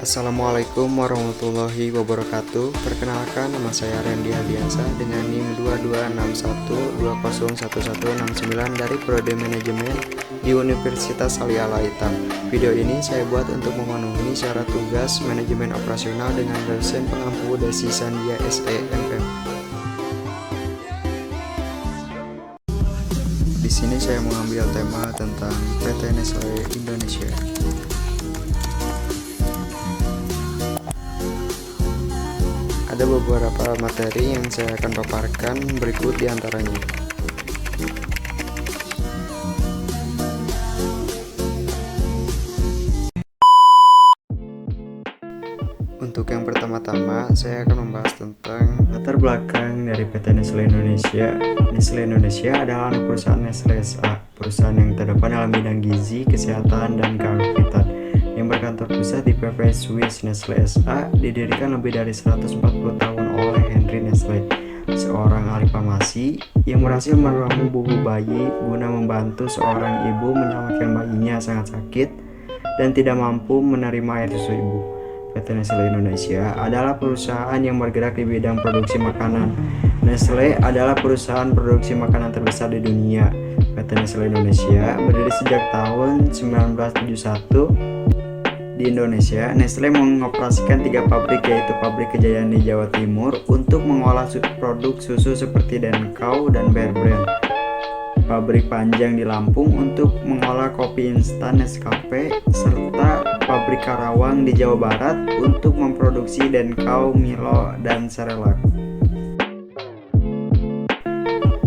Assalamualaikum warahmatullahi wabarakatuh. Perkenalkan, nama saya Randy Hadiansa dengan NIM 2261201169 dari Prodi Manajemen di Universitas Ali Al-Haitam. Video ini saya buat untuk memenuhi syarat tugas manajemen operasional dengan dosen pengampu Desi Sandia SEMM. Di sini saya mengambil tema tentang PT Nestle Indonesia. Ada beberapa materi yang saya akan paparkan berikut diantaranya. Untuk yang pertama-tama, saya akan membahas tentang latar belakang dari PT Nestle Indonesia. Nestle Indonesia adalah anak perusahaan Nestle SA, perusahaan yang terdepan dalam bidang gizi, kesehatan, dan kearifan yang berkantor pusat di PV Swiss. Nestle SA didirikan lebih dari 140 tahun oleh Henry Nestle, seorang ahli farmasi yang berhasil meramu buku bayi guna membantu seorang ibu menyelamatkan bayinya sangat sakit dan tidak mampu menerima air susu ibu. PT Nestle Indonesia adalah perusahaan yang bergerak di bidang produksi makanan. Nestle adalah perusahaan produksi makanan terbesar di dunia. PT Nestle Indonesia berdiri sejak tahun 1971. Di Indonesia, Nestle mengoperasikan 3 pabrik, yaitu Pabrik Kejayaan di Jawa Timur untuk mengolah produk susu seperti Denkau dan Bear Brand, Pabrik Panjang di Lampung untuk mengolah kopi instan Nescafe, serta Pabrik Karawang di Jawa Barat untuk memproduksi Denkau, Milo, dan Cerelac.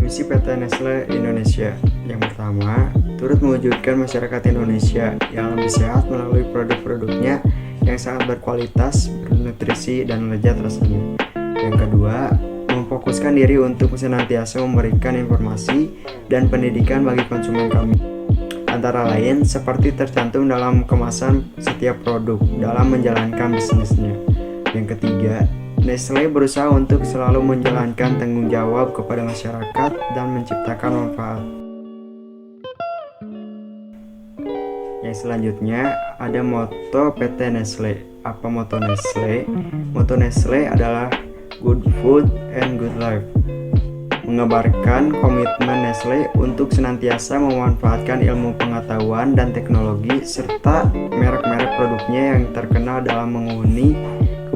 Misi PT Nestle Indonesia yang pertama, turut mewujudkan masyarakat Indonesia yang lebih sehat melalui produk-produknya yang sangat berkualitas, bernutrisi, dan lezat rasanya. Yang kedua, memfokuskan diri untuk senantiasa memberikan informasi dan pendidikan bagi konsumen kami, antara lain seperti tercantum dalam kemasan setiap produk dalam menjalankan bisnisnya. Yang ketiga, Nestle berusaha untuk selalu menjalankan tanggung jawab kepada masyarakat dan menciptakan manfaat. Yang selanjutnya ada moto PT Nestle. Apa moto Nestle? Moto Nestle adalah Good Food and Good Life, mengabarkan komitmen Nestle untuk senantiasa memanfaatkan ilmu pengetahuan dan teknologi serta merek-merek produknya yang terkenal dalam memenuhi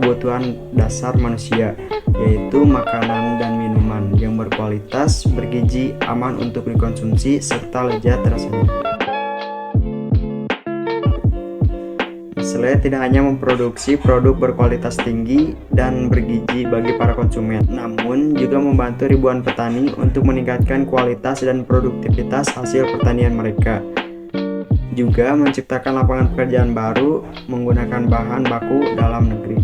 kebutuhan dasar manusia, yaitu makanan dan minuman yang berkualitas, bergizi, aman untuk dikonsumsi, serta lezat rasanya. Nestle tidak hanya memproduksi produk berkualitas tinggi dan bergizi bagi para konsumen, namun juga membantu ribuan petani untuk meningkatkan kualitas dan produktivitas hasil pertanian mereka. Juga menciptakan lapangan pekerjaan baru menggunakan bahan baku dalam negeri.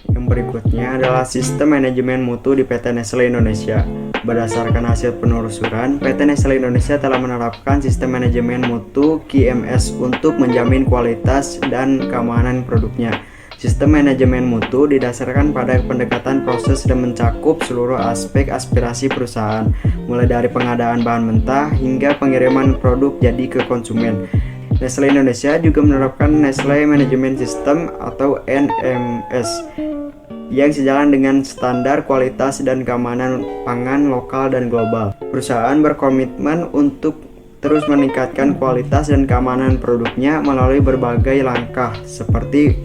Yang berikutnya adalah sistem manajemen mutu di PT Nestle Indonesia. Berdasarkan hasil penelusuran, PT Nestle Indonesia telah menerapkan sistem manajemen mutu QMS untuk menjamin kualitas dan keamanan produknya. Sistem manajemen mutu didasarkan pada pendekatan proses dan mencakup seluruh aspek aspirasi perusahaan, mulai dari pengadaan bahan mentah hingga pengiriman produk jadi ke konsumen. Nestle Indonesia juga menerapkan Nestle Management System atau NMS yang sejalan dengan standar kualitas dan keamanan pangan lokal dan global. Perusahaan berkomitmen untuk terus meningkatkan kualitas dan keamanan produknya melalui berbagai langkah seperti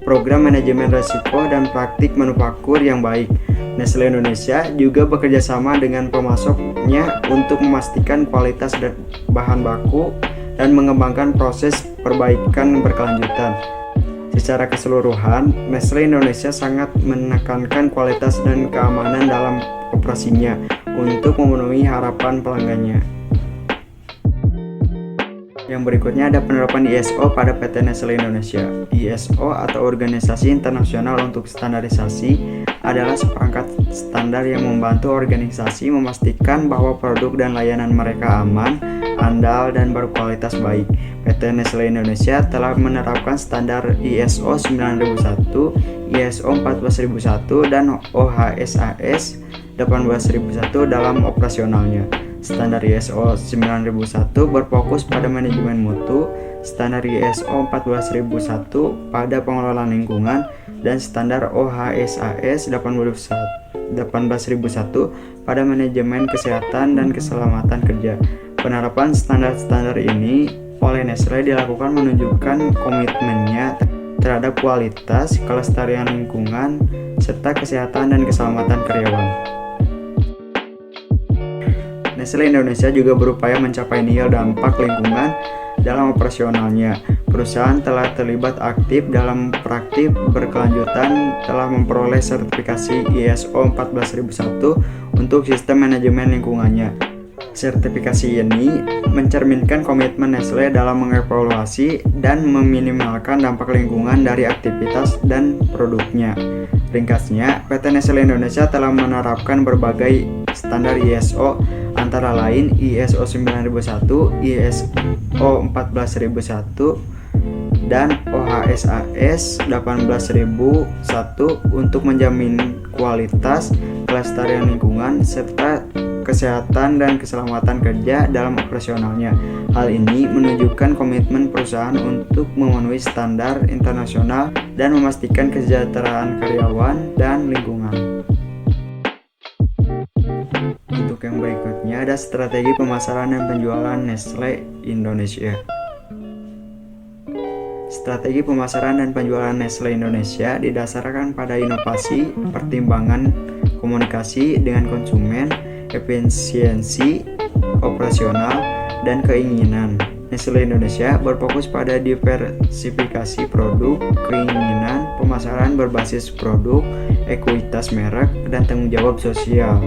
program manajemen risiko dan praktik manufaktur yang baik. Nestle Indonesia juga bekerja sama dengan pemasoknya untuk memastikan kualitas dan bahan baku dan mengembangkan proses perbaikan berkelanjutan. Secara keseluruhan, Nestle Indonesia sangat menekankan kualitas dan keamanan dalam operasinya untuk memenuhi harapan pelanggannya. Yang berikutnya ada penerapan ISO pada PT Nestle Indonesia. ISO atau Organisasi Internasional untuk Standarisasi adalah seperangkat standar yang membantu organisasi memastikan bahwa produk dan layanan mereka aman, andal, dan berkualitas baik. PT Nestle Indonesia telah menerapkan standar ISO 9001, ISO 14001, dan OHSAS 18001 dalam operasionalnya. Standar ISO 9001 berfokus pada manajemen mutu, standar ISO 14001 pada pengelolaan lingkungan, dan standar OHSAS 18001 pada manajemen kesehatan dan keselamatan kerja. Penerapan standar-standar ini oleh Nestlé dilakukan menunjukkan komitmennya terhadap kualitas, kelestarian lingkungan, serta kesehatan dan keselamatan karyawan. Nestlé Indonesia juga berupaya mencapai nilai dampak lingkungan dalam operasionalnya. Perusahaan telah terlibat aktif dalam praktik berkelanjutan, telah memperoleh sertifikasi ISO 14001 untuk sistem manajemen lingkungannya. Sertifikasi ini mencerminkan komitmen Nestlé dalam mengevaluasi dan meminimalkan dampak lingkungan dari aktivitas dan produknya. Ringkasnya, PT Nestlé Indonesia telah menerapkan berbagai standar ISO, antara lain ISO 9001, ISO 14001, dan OHSAS 18001 untuk menjamin kualitas, kelestarian lingkungan, serta kesehatan dan keselamatan kerja dalam operasionalnya. Hal ini menunjukkan komitmen perusahaan untuk memenuhi standar internasional dan memastikan kesejahteraan karyawan dan lingkungan. Untuk yang berikutnya ada strategi pemasaran dan penjualan Nestlé Indonesia. Strategi pemasaran dan penjualan Nestlé Indonesia didasarkan pada inovasi, pertimbangan komunikasi dengan konsumen, efisiensi operasional, dan keinginan. Nestlé Indonesia berfokus pada diversifikasi produk, keinginan pemasaran berbasis produk, ekuitas merek, dan tanggung jawab sosial.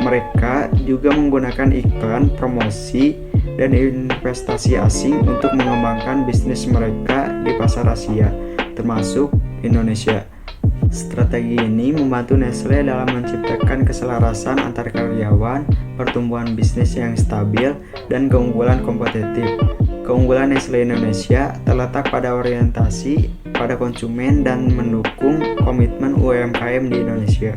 Mereka juga menggunakan iklan, promosi, dan investasi asing untuk mengembangkan bisnis mereka di pasar Asia, termasuk Indonesia. Strategi ini membantu Nestlé dalam menciptakan keselarasan antar karyawan, pertumbuhan bisnis yang stabil, dan keunggulan kompetitif. Keunggulan Nestlé Indonesia terletak pada orientasi pada konsumen dan mendukung komitmen UMKM di Indonesia.